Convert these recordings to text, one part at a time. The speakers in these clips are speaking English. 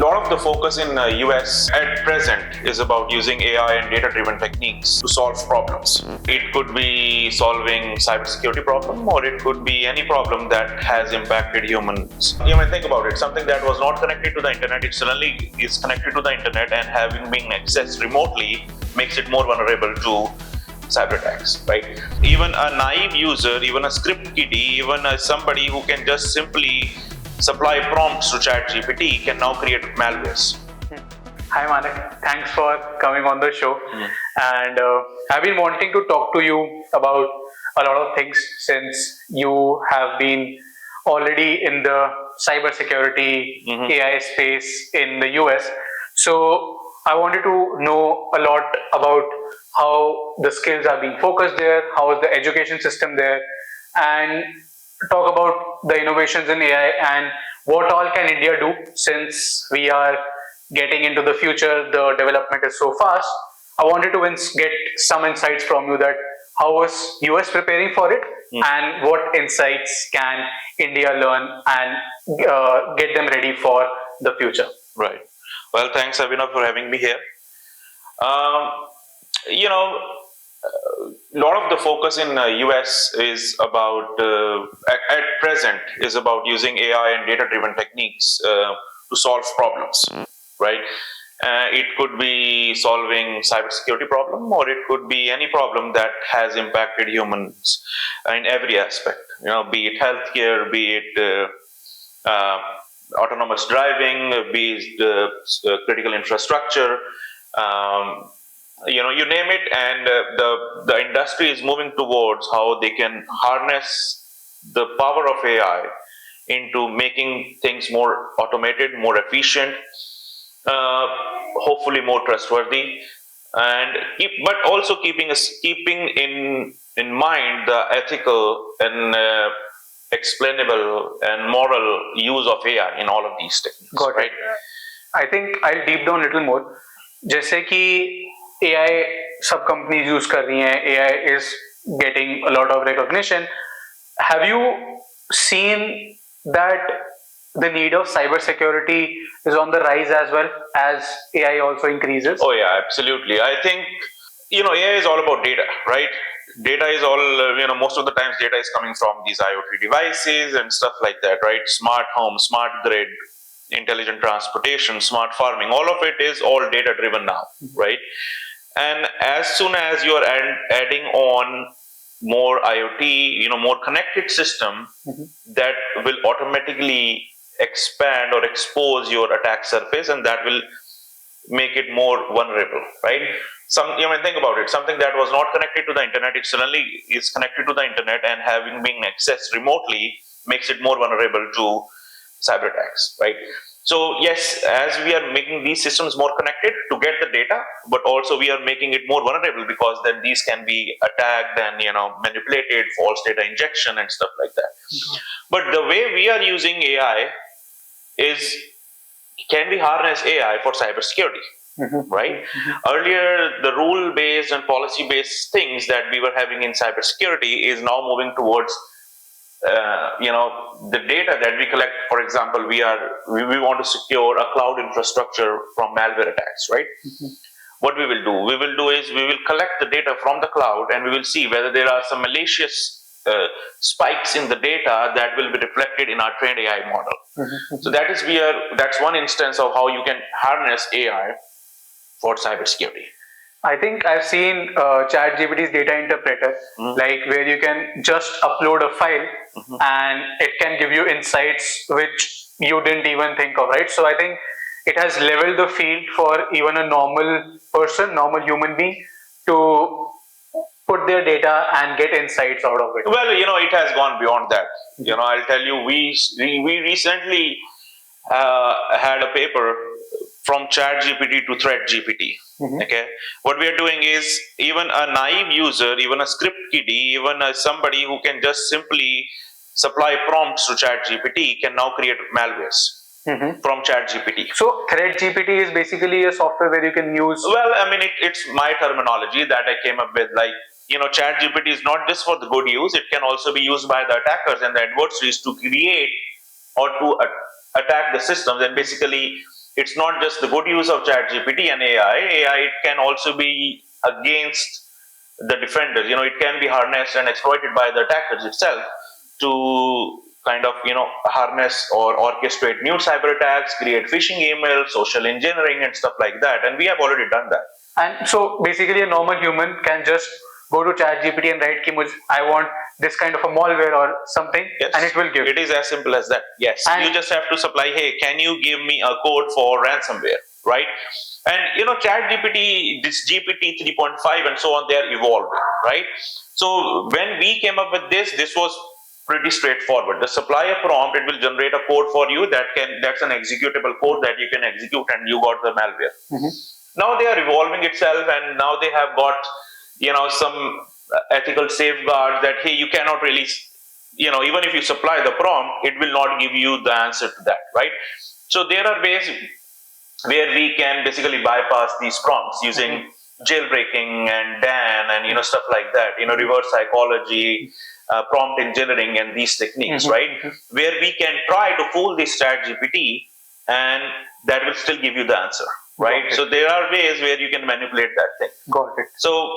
lot of the focus in US at present is about using AI and data-driven techniques to solve problems. It could be solving cybersecurity problem, or it could be any problem that has impacted humans. You might think about it, something that was not connected to the internet, it suddenly is connected to the internet, and having been accessed remotely makes it more vulnerable to cyber attacks, right? Even a naive user, even a script kiddie, even somebody who can just simply supply prompts to ChatGPT can now create malwares. Hi Manak, thanks for coming on the show. And I've been wanting to talk to you about a lot of things since you have been already in the cybersecurity AI space in the US. So I wanted to know a lot about how the skills are being focused there, how is the education system there, and talk about the innovations in AI and what all can India do since we are getting into the future, the development is so fast. I wanted to get some insights from you that how is US preparing for it and what insights can India learn and get them ready for the future. Right. Well, thanks, Abhinav, for having me here. A lot of the focus in US is about, at present, is about using AI and data-driven techniques to solve problems, right? It could be solving cybersecurity problem, or it could be any problem that has impacted humans in every aspect. Be it healthcare, be it autonomous driving, be it critical infrastructure. You name it, and the industry is moving towards how they can harness the power of AI into making things more automated, more efficient, hopefully more trustworthy, and but also keeping in mind the ethical and explainable and moral use of AI in all of these techniques. Got it. Right? I think I'll deep down a little more. जैसे कि AI सब companies use कर रही हैं, AI is getting a lot of recognition. Have you seen that the need of cybersecurity is on the rise as well as AI also increases? Oh yeah, absolutely. I think AI is all about data, right? Data is all most of the times data is coming from these IoT devices and stuff like that, right? Smart home, smart grid, intelligent transportation, smart farming, all of it is all data driven now, right? And as soon as you are adding on more IoT, more connected system, that will automatically expand or expose your attack surface, and that will make it more vulnerable, right? You might think about it, something that was not connected to the internet, it suddenly is connected to the internet, and having been accessed remotely makes it more vulnerable to cyber attacks, right? So yes, as we are making these systems more connected to get the data, but also we are making it more vulnerable because then these can be attacked and manipulated, false data injection and stuff like that. But the way we are using AI is, can we harness AI for cybersecurity? Right? Earlier, the rule-based and policy-based things that we were having in cybersecurity is now moving towards the data that we collect. For example, we want to secure a cloud infrastructure from malware attacks, right? What we will do is we will collect the data from the cloud, and we will see whether there are some malicious spikes in the data that will be reflected in our trained AI model. So that's one instance of how you can harness AI for cybersecurity. I think I've seen ChatGPT's data interpreter, like where you can just upload a file and it can give you insights which you didn't even think of, right? So I think it has leveled the field for even a normal person, normal human being, to put their data and get insights out of it. Well, it has gone beyond that. I'll tell you, we recently had a paper from ChatGPT to ThreadGPT. Okay, what we are doing is, even a naive user, even a script kiddie, even somebody who can just simply supply prompts to ChatGPT can now create malwares from ChatGPT. So ThreadGPT is basically a software where you can use. Well, I mean, it's my terminology that I came up with. Like, ChatGPT is not just for the good use; it can also be used by the attackers and the adversaries to create or to attack the systems and basically it's not just the good use of ChatGPT and AI. AI, it can also be against the defenders. It can be harnessed and exploited by the attackers itself to kind of harness or orchestrate new cyber attacks, create phishing emails, social engineering, and stuff like that. And we have already done that. And so basically, a normal human can just go to ChatGPT and write, I want this kind of a malware or something, yes, and it will give. It is as simple as that. Yes, and you just have to supply, hey, can you give me a code for ransomware, right? And ChatGPT, this GPT 3.5 and so on, they are evolving, right? So when we came up with this was pretty straightforward. The supply a prompt, it will generate a code for you that's an executable code that you can execute, and you got the malware. Mm-hmm. Now they are evolving itself, and now they have got some ethical safeguards that, hey, you cannot really, even if you supply the prompt, it will not give you the answer to that, right? So there are ways where we can basically bypass these prompts using jailbreaking and DAN and stuff like that, reverse psychology, prompt engineering, and these techniques, right? Where we can try to fool this ChatGPT, and that will still give you the answer. Right. So there are ways where you can manipulate that thing. Got it. So,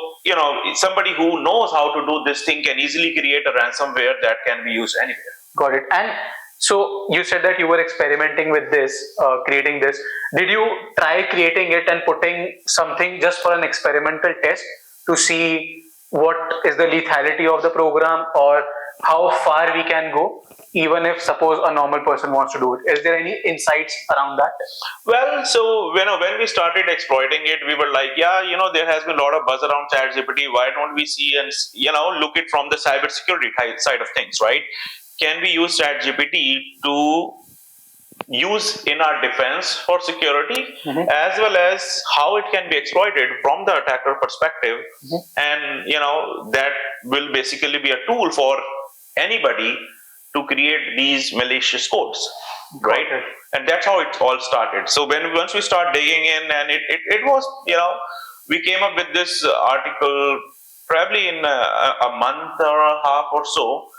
somebody who knows how to do this thing can easily create a ransomware that can be used anywhere. Got it. And so you said that you were experimenting with this, creating this. Did you try creating it and putting something just for an experimental test to see what is the lethality of the program or how far we can go? Even if suppose a normal person wants to do it, is there any insights around that? Well, so when we started exploiting it, we were like, there has been a lot of buzz around ChatGPT. Why don't we see and look it from the cybersecurity side of things, right? Can we use ChatGPT to use in our defense for security, as well as how it can be exploited from the attacker perspective, and that will basically be a tool for anybody to create these malicious codes, right? And that's how it all started. So once we start digging in, and it was, we came up with this article probably in a month or a half or so,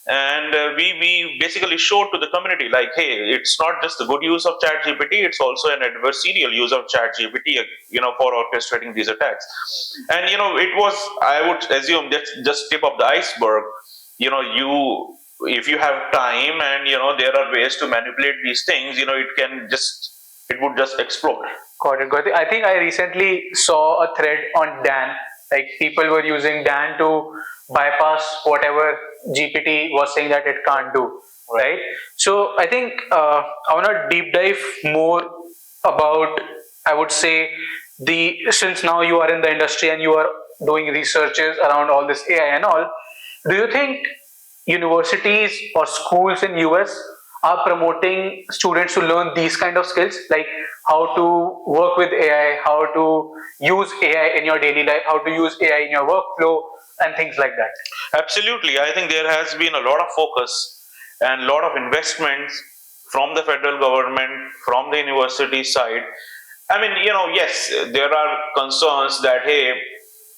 and we basically showed to the community like, hey, it's not just the good use of ChatGPT, it's also an adversarial use of ChatGPT, for orchestrating these attacks. And it was, I would assume, that's just tip of the iceberg. If you have time and there are ways to manipulate these things, it would just explode. Got it. I think I recently saw a thread on DAN, like people were using DAN to bypass whatever GPT was saying that it can't do, right? So I think I want to deep dive more about, I would say, since now you are in the industry and you are doing researches around all this AI and all, do you think universities or schools in US are promoting students to learn these kind of skills, like how to work with AI, how to use AI in your daily life, how to use AI in your workflow, and things like that? Absolutely. I think there has been a lot of focus and a lot of investments from the federal government, from the university side. I mean, yes, there are concerns that, hey,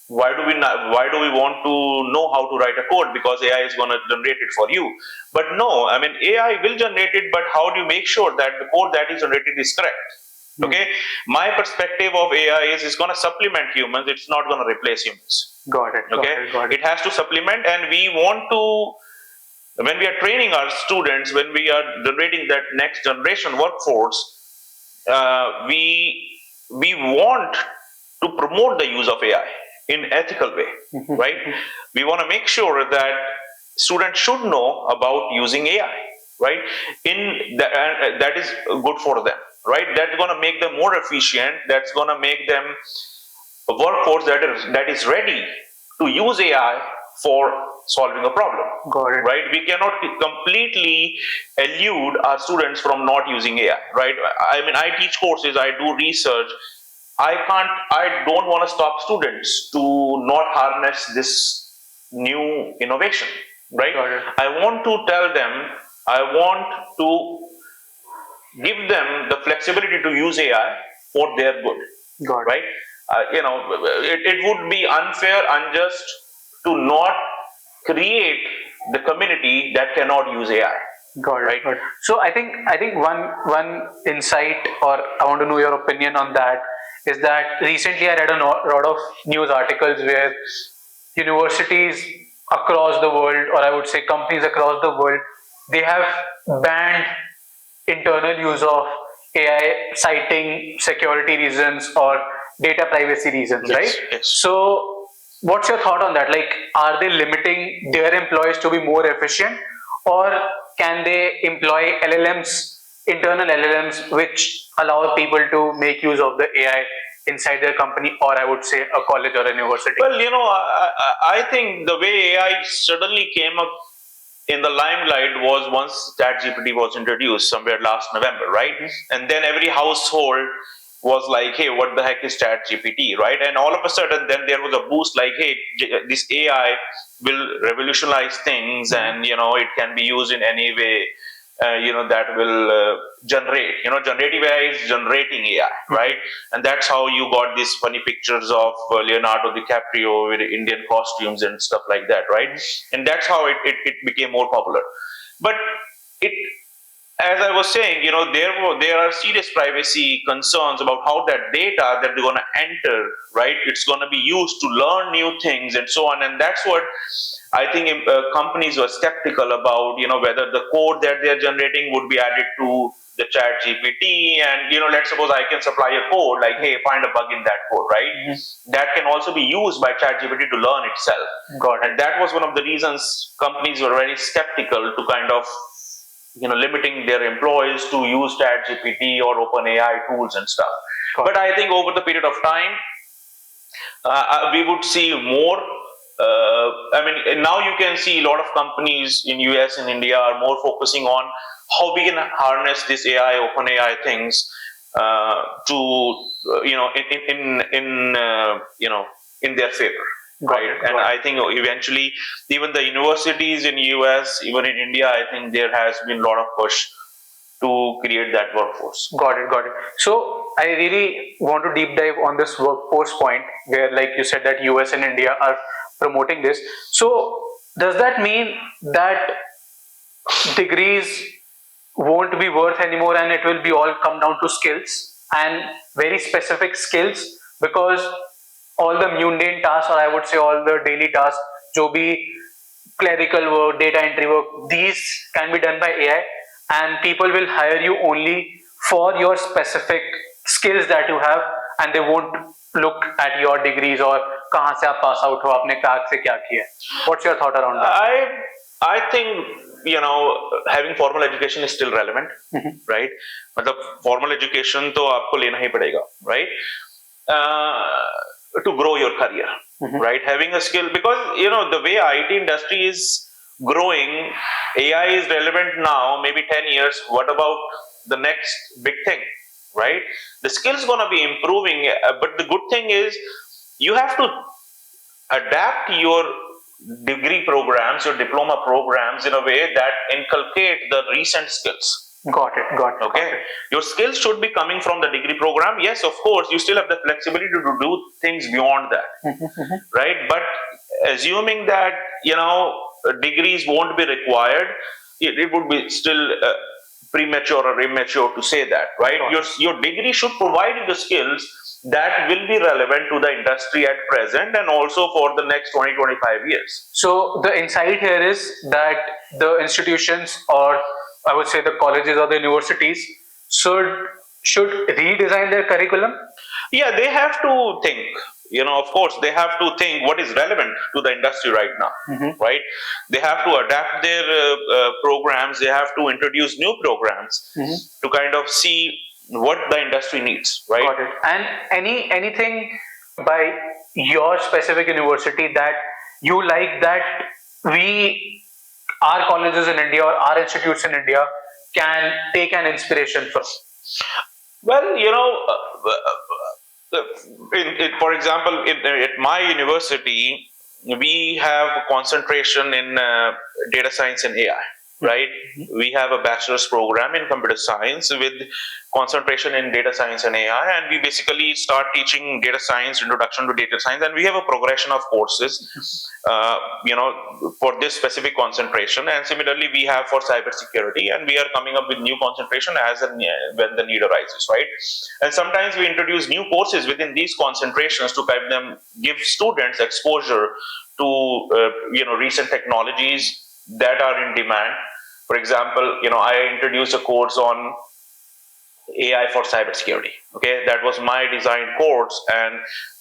why do we want to know how to write a code, because AI is going to generate it for you? But no, I mean, AI will generate it, but how do you make sure that the code that is generated is correct? Okay, my perspective of AI is it's going to supplement humans, it's not going to replace humans. Got it. It has to supplement, and we want to, when we are training our students, when we are generating that next generation workforce, we want to promote the use of AI in ethical way, right? We want to make sure that students should know about using AI, right? That is good for them, right? That's going to make them more efficient. That's going to make them a workforce that is ready to use AI for solving a problem. Got it. Right? We cannot completely elude our students from not using AI, right? I mean, I teach courses, I do research. I don't want to stop students to not harness this new innovation, right? I want to tell them, I want to give them the flexibility to use AI for their good, right? It would be unfair, unjust to not create the community that cannot use AI. Got it. right? Got it. So I think one insight, or I want to know your opinion on that, is that recently I read a lot of news articles where universities across the world, or I would say companies across the world, they have banned internal use of AI, citing security reasons or data privacy reasons, right? Yes, yes. So, what's your thought on that? Like, are they limiting their employees to be more efficient, or can they employ LLMs, internal LLMs, which allow people to make use of the AI inside their company, or I would say a college or a university? Well, I think the way AI suddenly came up in the limelight was once ChatGPT was introduced somewhere last November, right? And then every household was like, hey, what the heck is ChatGPT, right? And all of a sudden, then there was a boost like, hey, this AI will revolutionize things, and it can be used in any way. That will generate. Generative AI is generating AI, right? And that's how you got these funny pictures of Leonardo DiCaprio with Indian costumes and stuff like that, right? And that's how it became more popular. But it, as I was saying, there are serious privacy concerns about how that data that they're going to enter, right? It's going to be used to learn new things and so on, and that's what I think companies were skeptical about. Whether the code that they're generating would be added to the Chat GPT, and let's suppose I can supply a code like, hey, find a bug in that code, right? That can also be used by Chat GPT to learn itself. Got it. And that was one of the reasons companies were very skeptical to kind of limiting their employees to use ChatGPT or OpenAI tools and stuff. But I think over the period of time, we would see more. Now you can see a lot of companies in US and India are more focusing on how we can harness this AI, OpenAI things to in their favor. Right. And I think eventually, even the universities in US, even in India, I think there has been a lot of push to create that workforce. Got it. So I really want to deep dive on this workforce point, where, like you said, that US and India are promoting this. So does that mean that degrees won't be worth anymore, and it will be all come down to skills, and very specific skills? Because all the mundane tasks, or I would say all the daily tasks, jo bhi clerical work, data entry work, these can be done by AI, and people will hire you only for your specific skills that you have, and they won't look at your degrees or kahan se aap pass out ho, aapne kaag se kya kiya. What's your thought around that? I think having formal education is still relevant, right? मतलब formal education तो आपको लेना ही पड़ेगा, right? To grow your career, right? Having a skill, because the way IT industry is growing, AI is relevant now. Maybe 10 years. What about the next big thing, right? The skill is going to be improving, but the good thing is you have to adapt your degree programs, your diploma programs in a way that inculcate the recent skills. Got it. Okay. Your skills should be coming from the degree program. Yes, of course, you still have the flexibility to do things beyond that, right? But assuming that, degrees won't be required, it would be still premature or immature to say that, right? Your degree should provide you the skills that will be relevant to the industry at present, and also for the next 20-25 years. So the insight here is that the institutions, or I would say the colleges or the universities, should redesign their curriculum. Yeah, they have to think. Of course, they have to think what is relevant to the industry right now, right? They have to adapt their programs. They have to introduce new programs to kind of see what the industry needs, right? Got it. And anything by your specific university that you like, that our colleges in India or our institutes in India can take an inspiration from? Well, for example, at my university, we have a concentration in data science and AI. right? We have a bachelor's program in computer science with concentration in data science and AI, and we basically start teaching data science, introduction to data science, and we have a progression of courses, for this specific concentration. And similarly, we have for cybersecurity, and we are coming up with new concentration when the need arises, right? And sometimes we introduce new courses within these concentrations to give students exposure to recent technologies that are in demand. For example, I introduced a course on AI for cybersecurity. Okay, that was my design course, and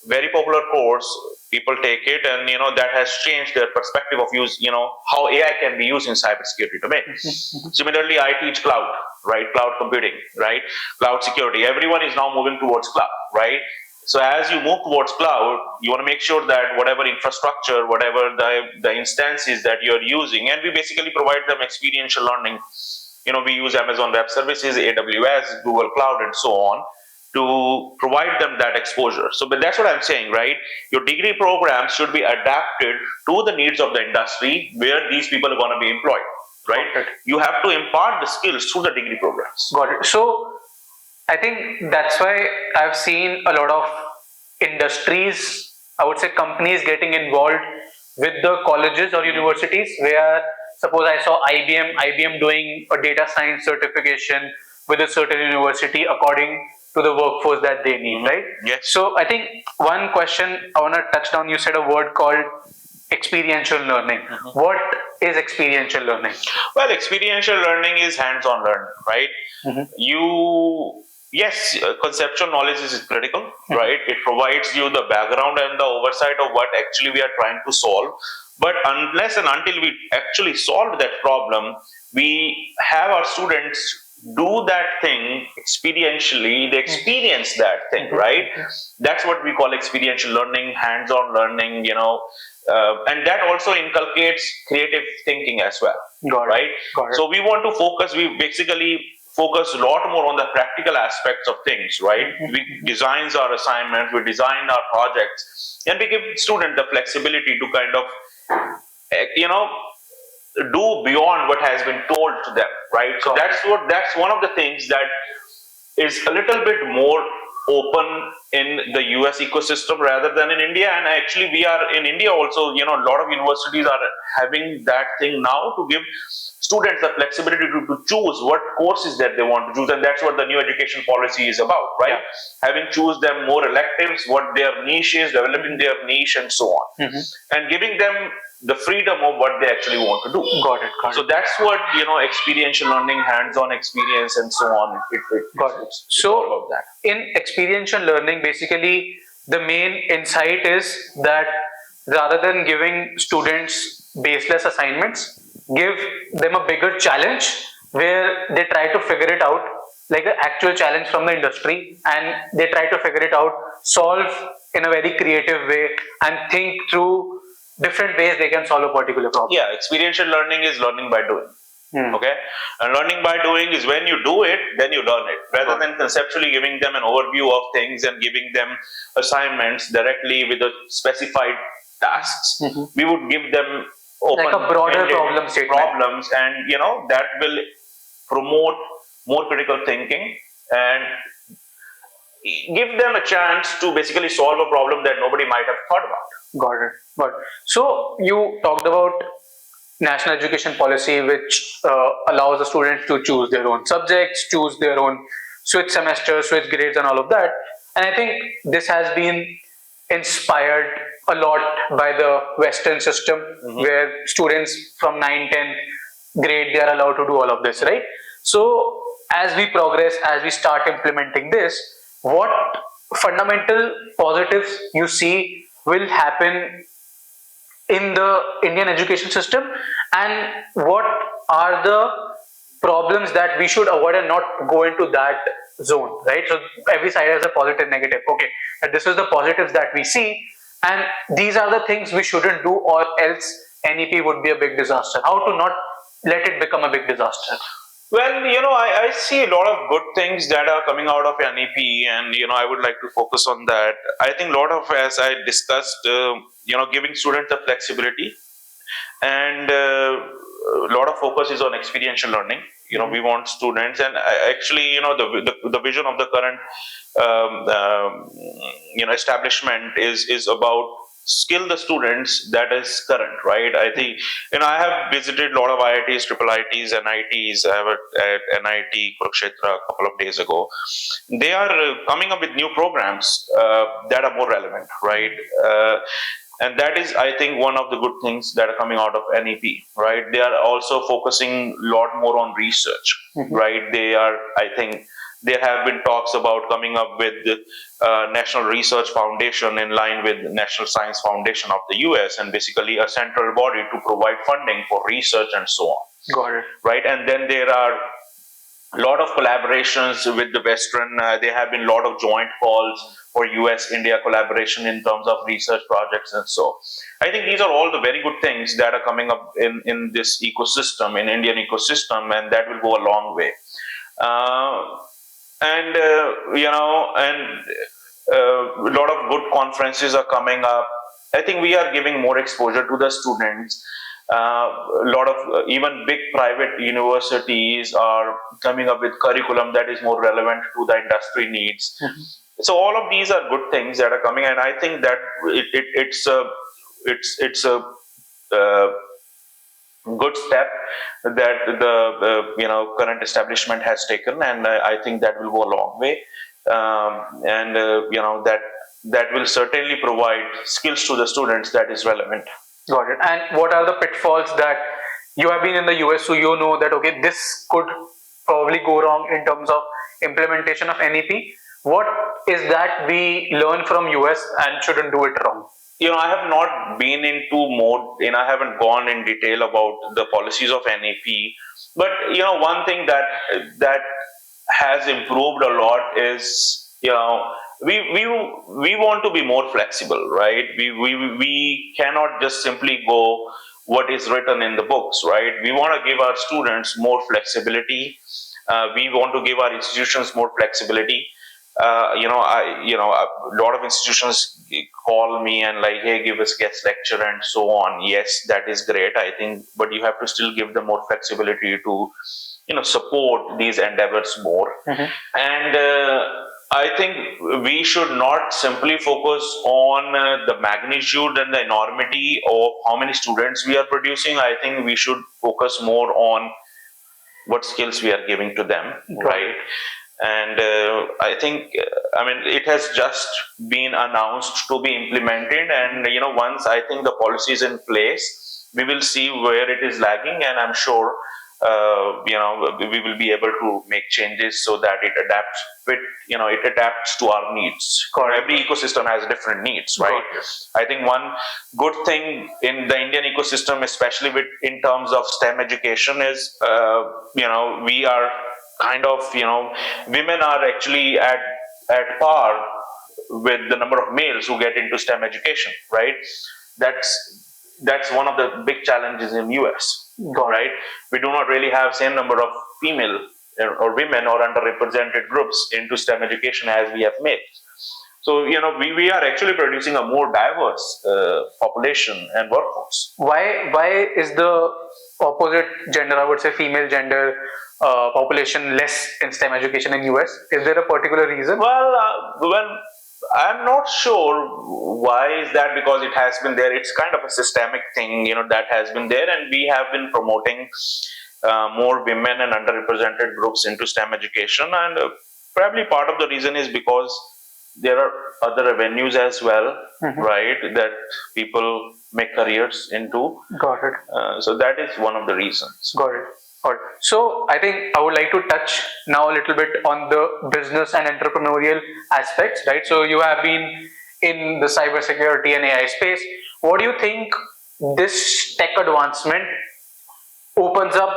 very popular course. People take it, and that has changed their perspective of use. How AI can be used in cybersecurity domain. Similarly, I teach cloud, right? Cloud computing, right? Cloud security. Everyone is now moving towards cloud, right? So as you move towards cloud, you want to make sure that whatever infrastructure, whatever the instances that you're using, and we basically provide them experiential learning. We use Amazon Web Services, AWS, Google Cloud, and so on to provide them that exposure. So, but that's what I'm saying, right? Your degree programs should be adapted to the needs of the industry where these people are going to be employed, right? You have to impart the skills through the degree programs. Got it. So I think that's why I've seen a lot of industries, I would say companies getting involved with the colleges or universities, where suppose I saw IBM doing a data science certification with a certain university according to the workforce that they need, right? Yes. So I think one question I want to touch down, you said a word called experiential learning. What is experiential learning? Well, experiential learning is hands-on learning, right? Yes, conceptual knowledge is critical, right? It provides you the background and the oversight of what actually we are trying to solve. But unless and until we actually solve that problem, we have our students do that thing experientially, they experience that thing, right? That's what we call experiential learning, hands-on learning, and that also inculcates creative thinking as well, right? So we want to we basically focus a lot more on the practical aspects of things, right? We design our assignments, we design our projects, and we give students the flexibility to kind of, do beyond what has been told to them, right? So that's one of the things that is a little bit more open in the US ecosystem rather than in India. And actually we are in India also, a lot of universities are having that thing now to give students the flexibility to choose what courses that they want to choose. And that's what the new education policy is about, right? Having choose them more electives, what their niche is, developing their niche and so on, and giving them the freedom of what they actually want to do. Got it. So that's what, experiential learning, hands-on experience and so on. It's all about that. In experiential learning, basically the main insight is that rather than giving students baseless assignments, give them a bigger challenge where they try to figure it out, like an actual challenge from the industry, and they try to figure it out, solve in a very creative way, and think through different ways they can solve a particular problem. Yeah, experiential learning is learning by doing. Okay, and learning by doing is when you do it, then you learn it, rather than conceptually giving them an overview of things and giving them assignments directly with the specified tasks. We would give them like a broader problem statement. Problems, and that will promote more critical thinking and give them a chance to basically solve a problem that nobody might have thought about. Got it. So you talked about national education policy, which allows the students to choose their own subjects, choose their own switch semesters, switch grades, and all of that. And I think this has been inspired a lot by the Western system, where students from 9, 10th grade, they are allowed to do all of this, right? So as we progress, as we start implementing this, what fundamental positives you see will happen in the Indian education system, and what are the problems that we should avoid and not go into that zone, right? So every side has a positive, negative. Okay, this is the positives that we see, and these are the things we shouldn't do, or else NEP would be a big disaster. How to not let it become a big disaster? Well, I see a lot of good things that are coming out of NEP, and I would like to focus on that. I think a lot of, as I discussed, giving students the flexibility and lot of focus is on experiential learning. We want students, and actually, the vision of the current establishment is about skill the students that is current, right? I think, I have visited a lot of IITs, triple IITs, NITs. I have at NIT Kurukshetra a couple of days ago. They are coming up with new programs that are more relevant, right? And that is, I think, one of the good things that are coming out of NEP, right? They are also focusing a lot more on research, right? I think, there have been talks about coming up with the National Research Foundation in line with National Science Foundation of the US, and basically a central body to provide funding for research and so on. Got it. Right? And then there are a lot of collaborations with the Western. There have been a lot of joint calls for US-India collaboration in terms of research projects and so. I think these are all the very good things that are coming up in this ecosystem, in Indian ecosystem, and that will go a long way. And a lot of good conferences are coming up. I think we are giving more exposure to the students. A lot of even big private universities are coming up with curriculum that is more relevant to the industry needs. So all of these are good things that are coming, and I think that it's a good step that the current establishment has taken, and I think that will go a long way, and that will certainly provide skills to the students that is relevant. Got it. And what are the pitfalls that you have been in the US, so you know that okay, this could probably go wrong in terms of implementation of NEP? What is that we learn from US and shouldn't do it wrong? I have not been into more, I haven't gone in detail about the policies of NEP, but one thing that has improved a lot is, we want to be more flexible, right? We cannot just simply go what is written in the books, right? We want to give our students more flexibility. We want to give our institutions more flexibility. A lot of institutions call me and like, hey, give us guest lecture and so on. Yes, that is great, I think, but you have to still give them more flexibility to, support these endeavors more. And I think we should not simply focus on the magnitude and the enormity of how many students we are producing. I think we should focus more on what skills we are giving to them, right? And I think, it has just been announced to be implemented, and once I think the policy is in place, we will see where it is lagging, and I'm sure we will be able to make changes so that it adapts to our needs. Every ecosystem has different needs, right? I think one good thing in the Indian ecosystem, especially in terms of STEM education, is we are kind of, women are actually at par with the number of males who get into STEM education, right? That's one of the big challenges in US, right? We do not really have same number of female or women or underrepresented groups into STEM education as we have males. So, we are actually producing a more diverse population and workforce. Why is the opposite gender, I would say female gender, population less in STEM education in US? Is there a particular reason? Well, I'm not sure why is that, because it has been there. It's kind of a systemic thing, that has been there, and we have been promoting more women and underrepresented groups into STEM education, and probably part of the reason is because there are other avenues as well, right, that people make careers into. Got it. So that is one of the reasons. Got it. So I think I would like to touch now a little bit on the business and entrepreneurial aspects, right? So you have been in the cybersecurity and AI space. What do you think this tech advancement opens up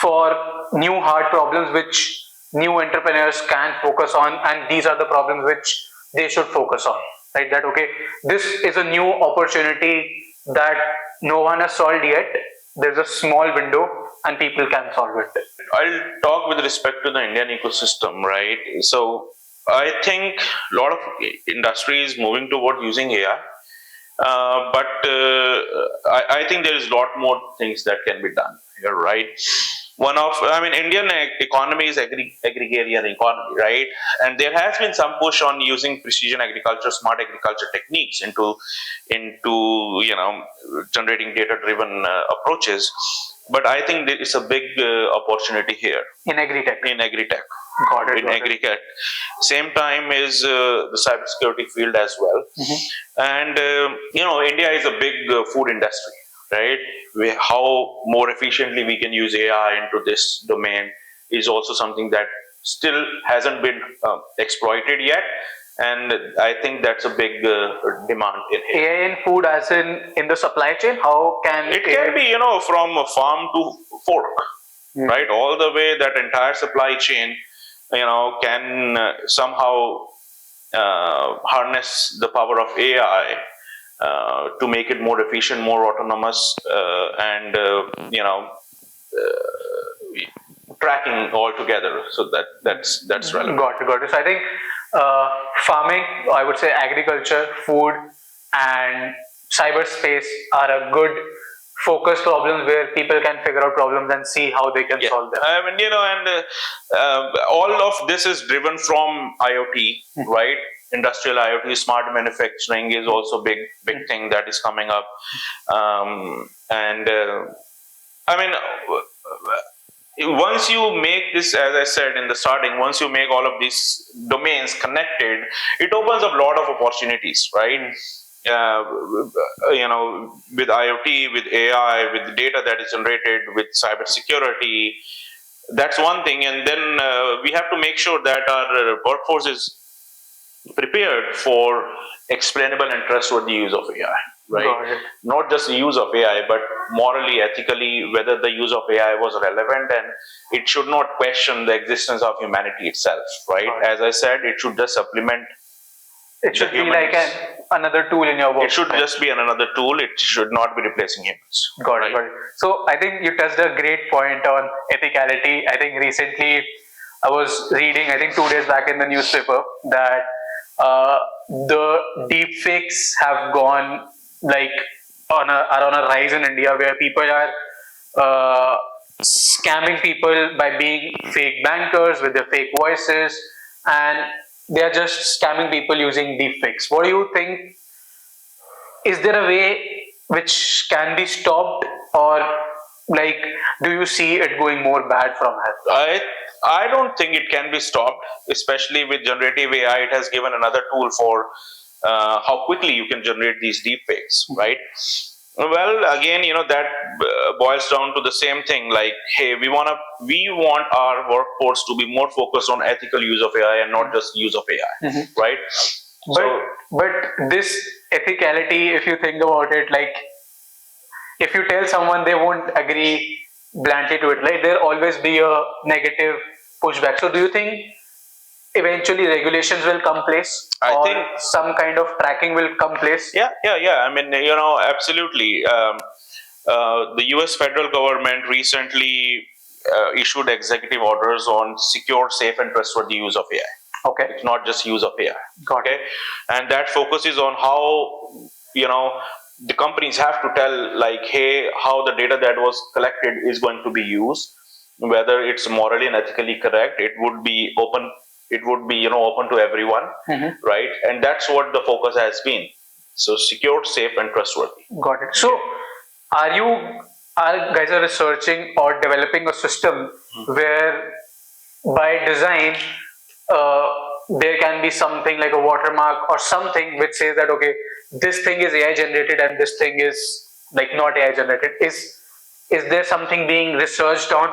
for new hard problems which new entrepreneurs can focus on, and these are the problems which they should focus on, right? That okay, this is a new opportunity that no one has solved yet. There's a small window and people can solve it. I'll talk with respect to the Indian ecosystem, right? So I think a lot of industry is moving toward using AI, but I think there is a lot more things that can be done. here, right? Indian economy is agrarian economy, right? And there has been some push on using precision agriculture, smart agriculture techniques into generating data-driven approaches. But I think there is a big opportunity here in agri-tech. Got it. In agri-tech. Same time is the cybersecurity field as well. And India is a big food industry, right? How more efficiently we can use AI into this domain is also something that still hasn't been exploited yet. And I think that's a big demand in here. AI in food, as in the supply chain, how can it can be, from farm to fork, right? All the way, that entire supply chain, can somehow harness the power of AI to make it more efficient, more autonomous, and tracking all together. So that's relevant. Got it. So I think farming, I would say agriculture, food, and cyberspace are a good focus problems where people can figure out problems and see how they can solve them. All of this is driven from IoT, right? Industrial IoT, smart manufacturing is also big thing that is coming up. Once you make this, as I said in the starting, once you make all of these domains connected, it opens up a lot of opportunities, right? With IoT, with AI, with the data that is generated, with cybersecurity, that's one thing. And then we have to make sure that our workforce is prepared for explainable and trustworthy use of AI, right? Not just the use of AI, but morally, ethically, whether the use of AI was relevant, and it should not question the existence of humanity itself, right? As I said, it should just supplement. It should be like another tool in your work. It should just be another tool. It should not be replacing humans. Got it. So I think you touched a great point on ethicality. I think recently I was reading, I think 2 days back in the newspaper, that the deepfakes have gone are on a rise in India, where people are scamming people by being fake bankers with their fake voices, and they are just scamming people using deepfakes. What do you think? Is there a way which can be stopped, or do you see it going more bad from here? I don't think it can be stopped, especially with generative AI. It has given another tool for how quickly you can generate these deepfakes, right? Well, again, that boils down to the same thing. Like, hey, we want our workforce to be more focused on ethical use of AI and not just use of AI, right? But this ethicality, if you think about it, if you tell someone, they won't agree bluntly to it, right? There'll always be a negative pushback. So do you think eventually regulations will come place? I think some kind of tracking will come place? Yeah. Absolutely. The US federal government recently issued executive orders on secure, safe, and trustworthy use of AI. Okay. It's not just use of AI. Okay. And that focuses on how, the companies have to tell, hey, how the data that was collected is going to be used, whether it's morally and ethically correct. It would be open. It would be, open to everyone, right? And that's what the focus has been. So secure, safe, and trustworthy. Got it. So are guys are researching or developing a system where by design there can be something like a watermark or something which says that, okay, this thing is AI generated and this thing is not AI generated? Is there something being researched on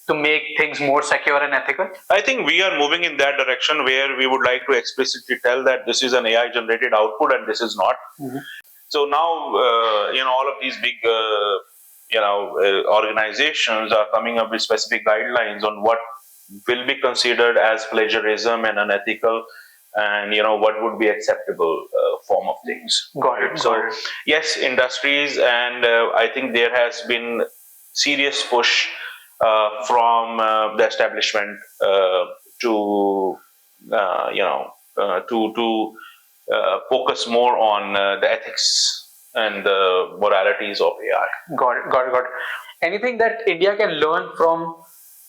to make things more secure and ethical? I think we are moving in that direction, where we would like to explicitly tell that this is an AI generated output and this is not. So now, all of these big, organizations are coming up with specific guidelines on what will be considered as plagiarism and unethical, and what would be acceptable form of things. Got it. So yes, industries, and I think there has been serious push from the establishment to focus more on the ethics and the moralities of AI. Got it. anything that India can learn from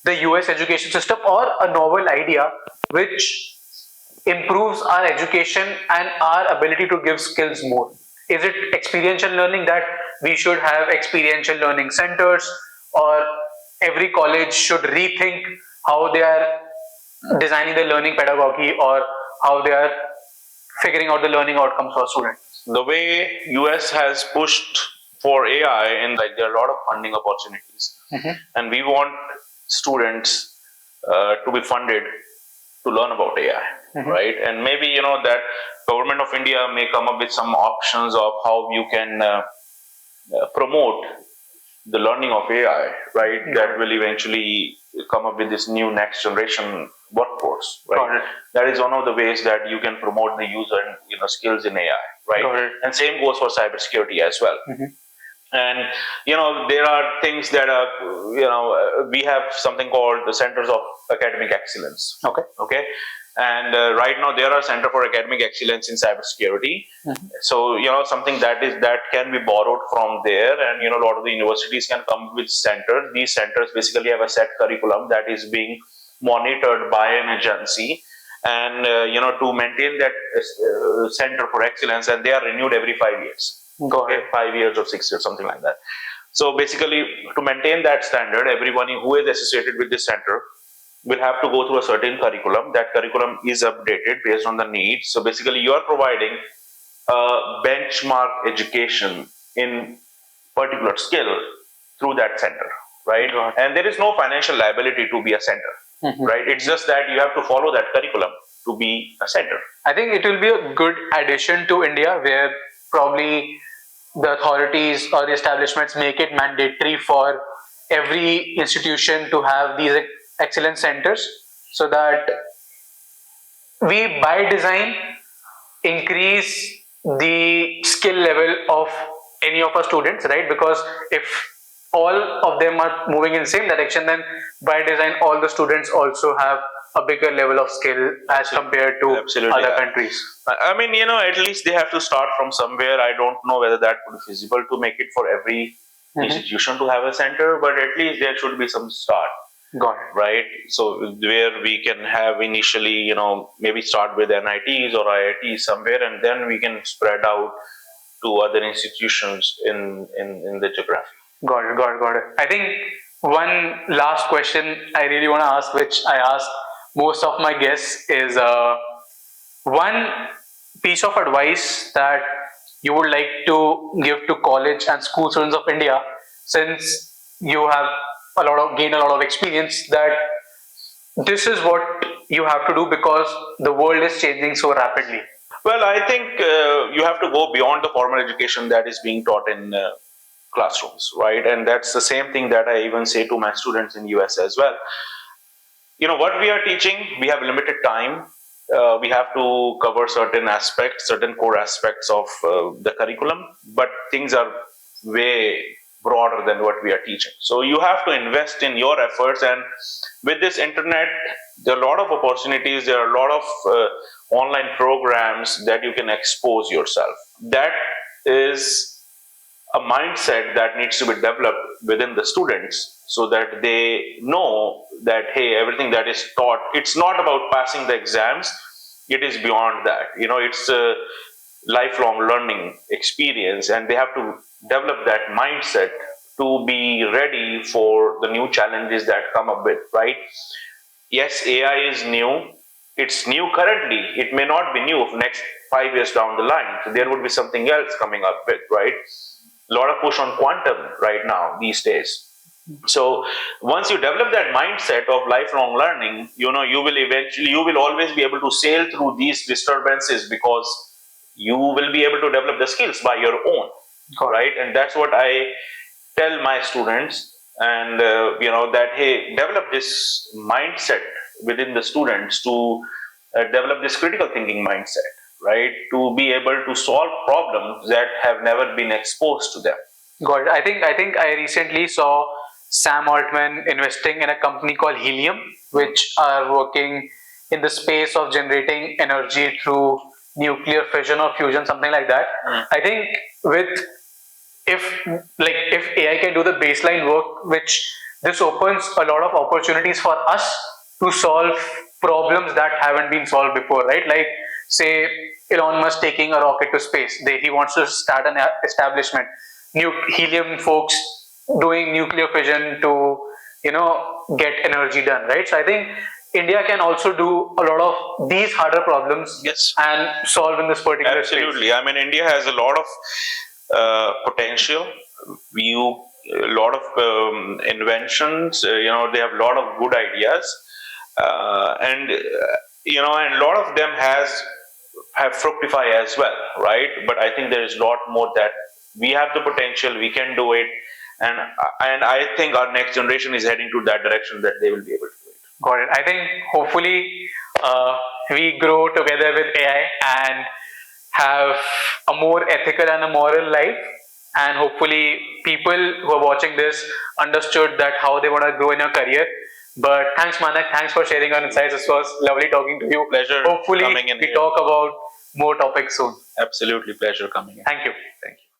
the US education system, or a novel idea which improves our education and our ability to give skills more? Is it experiential learning, that we should have experiential learning centers, or every college should rethink how they are designing the learning pedagogy, or how they are figuring out the learning outcomes for students? The way US has pushed for AI, and like there are a lot of funding opportunities, and we want students to be funded to learn about AI, right? And maybe that government of India may come up with some options of how you can promote the learning of AI, right? That will eventually come up with this new next generation workforce, right? That is one of the ways that you can promote the user and skills in AI, right? And same goes for cybersecurity as well. And there are things that are we have something called the centers of academic excellence. Okay. And right now there are center for academic excellence in cybersecurity. So something that can be borrowed from there, and a lot of the universities can come with centers. These centers basically have a set curriculum that is being monitored by an agency, and to maintain that center for excellence, and they are renewed every 5 years. 5 years or 6 years, something like that. So basically, to maintain that standard, everyone who is associated with this center will have to go through a certain curriculum. That curriculum is updated based on the needs. So basically, you are providing a benchmark education in particular skill through that center, right? And there is no financial liability to be a center, right? It's just that you have to follow that curriculum to be a center. I think it will be a good addition to India, where probably the authorities or the establishments make it mandatory for every institution to have these excellence centers, so that we by design increase the skill level of any of our students, right? Because if all of them are moving in the same direction, then by design all the students also have a bigger level of skill as compared to other countries. I mean, at least they have to start from somewhere. I don't know whether that would be feasible to make it for every institution to have a center, but at least there should be some start. Got it. Right? So where we can have initially, maybe start with NITs or IITs somewhere, and then we can spread out to other institutions in the geography. Got it. I think one last question I really want to ask, which I ask most of my guests, is one piece of advice that you would like to give to college and school students of India, since you have gained a lot of experience, that this is what you have to do because the world is changing so rapidly. Well, I think you have to go beyond the formal education that is being taught in classrooms, right? And that's the same thing that I even say to my students in US as well. What we are teaching, we have limited time. We have to cover certain core aspects of the curriculum, but things are way broader than what we are teaching. So you have to invest in your efforts, and with this internet, there are a lot of opportunities, there are a lot of online programs that you can expose yourself. That is a mindset that needs to be developed within the students, so that they know that, hey, everything that is taught, it's not about passing the exams, it is beyond that. It's a lifelong learning experience, and they have to develop that mindset to be ready for the new challenges that come up with, right? Yes, AI is new. It's new currently. It may not be new for next 5 years down the line. So there would be something else coming up with, right? A lot of push on quantum right now these days. So once you develop that mindset of lifelong learning, you will always be able to sail through these disturbances, because you will be able to develop the skills by your own, right? And that's what I tell my students, and that, hey, develop this mindset within the students, to develop this critical thinking mindset, right? To be able to solve problems that have never been exposed to them. Got it. I think I recently saw Sam Altman investing in a company called Helium, which are working in the space of generating energy through nuclear fission or fusion, something like that. I think with if if AI can do the baseline work, which this opens a lot of opportunities for us to solve problems that haven't been solved before, right? Like say Elon Musk taking a rocket to space. He wants to start an establishment. New helium folks doing nuclear fission to get energy done, right? So I think India can also do a lot of these harder problems, Yes, and solve in this particular space. absolutely. I mean, India has a lot of potential. You a lot of inventions. They have a lot of good ideas, and a lot of them have fructify as well, right? But I think there is a lot more that we have the potential. We can do it, and I think our next generation is heading to that direction that they will be able to do it. Got it. I think hopefully we grow together with AI and have a more ethical and a moral life. And hopefully, people who are watching this understood that how they want to grow in a career. But thanks, Manak. Thanks for sharing your insights. This was lovely talking to you. Pleasure Hopefully, coming in we here. talk about more topics soon. Absolutely, pleasure coming in. Thank you. Thank you.